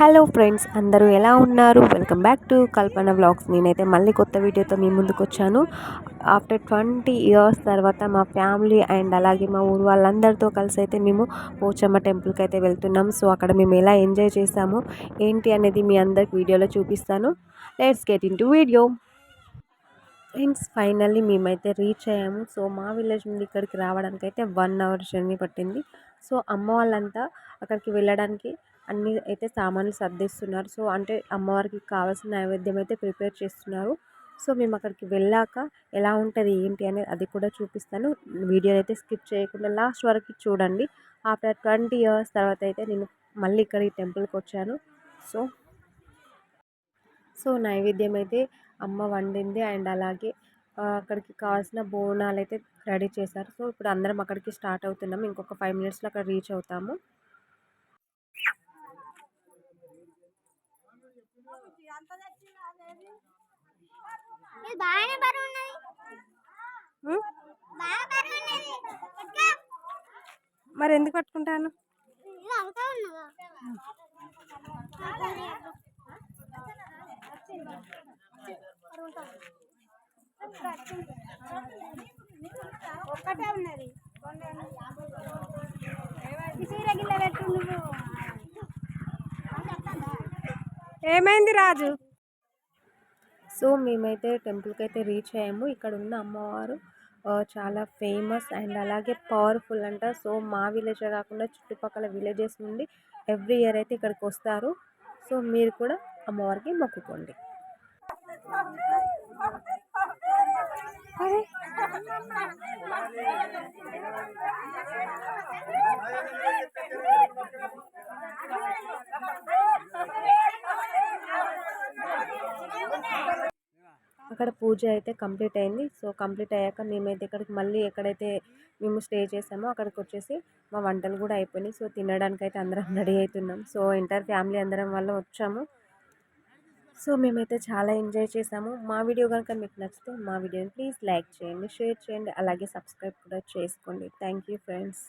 Hello friends, అందరూ ఎలా ఉన్నారు? Welcome back to Kalpana vlogs. నేనైతే మళ్ళీ కొత్త వీడియోతో మీ ముందుకు వచ్చాను. ఆఫ్టర్ 20 ఇయర్స్ తర్వాత మా ఫ్యామిలీ అండ్ అలాగే మా ఊరు వాళ్ళందరితో కలిసి అయితే మేము పోచమ్మ టెంపుల్కి అయితే వెళ్తున్నాం. సో అక్కడ మేము ఎలా ఎంజాయ్ చేసాము ఏంటి అనేది మీ అందరికి వీడియోలో చూపిస్తాను. Let's get in to video. Friends, finally మేమైతే రీచ్ అయ్యాము. సో మా విలేజ్ నుండి ఇక్కడికి రావడానికి అయితే 1 అవర్ జర్నీ పట్టింది. సో అమ్మ వాళ్ళంతా అక్కడికి వెళ్ళడానికి అన్నీ అయితే సామాన్లు సర్దిస్తున్నారు. సో అంటే అమ్మవారికి కావాల్సిన నైవేద్యం అయితే ప్రిపేర్ చేస్తున్నారు. సో మేము అక్కడికి వెళ్ళాక ఎలా ఉంటుంది ఏంటి అనేది అది కూడా చూపిస్తాను. వీడియో అయితే స్కిప్ చేయకుండా లాస్ట్ వరకు చూడండి. ఆఫ్టర్ 20 ఇయర్స్ తర్వాత అయితే నేను మళ్ళీ ఇక్కడ ఈ టెంపుల్కి వచ్చాను. సో సో నైవేద్యం అయితే అమ్మ వండింది అండ్ అలాగే అక్కడికి కావాల్సిన బోనాలు అయితే రెడీ చేశారు. సో ఇప్పుడు అందరం అక్కడికి స్టార్ట్ అవుతున్నాం. ఇంకొక 5 మినిట్స్లో అక్కడ రీచ్ అవుతాము. మరి ఎందుకు పట్టుకుంటాను? ఒక్కటే ఉన్నది. ఏమైంది రాజు? సో మేమైతే టెంపుల్కి అయితే రీచ్ అయ్యాము. ఇక్కడ ఉన్న అమ్మవారు చాలా ఫేమస్ అండ్ అలాగే పవర్ఫుల్ అంట. సో మా విలేజ్ కాకుండా చుట్టుపక్కల విలేజెస్ నుండి ఎవ్రీ ఇయర్ అయితే ఇక్కడికి వస్తారు. సో మీరు కూడా అమ్మవారికి మొక్కుకోండి. అక్కడ పూజ అయితే కంప్లీట్ అయింది. సో కంప్లీట్ అయ్యాక మేమైతే ఇక్కడికి మళ్ళీ ఎక్కడైతే మేము స్టే చేసామో అక్కడికి వచ్చేసి మా వంటలు కూడా అయిపోయినాయి. సో తినడానికి అయితే అందరం రెడీ అవుతున్నాం. సో ఎంటైర్ ఫ్యామిలీ అందరం వల్ల వచ్చాము. సో మేమైతే చాలా ఎంజాయ్ చేసాము. మా వీడియో కనుక మీకు నచ్చితే మా వీడియోని ప్లీజ్ లైక్ చేయండి, షేర్ చేయండి, అలాగే సబ్స్క్రైబ్ కూడా చేసుకోండి. Thank you friends.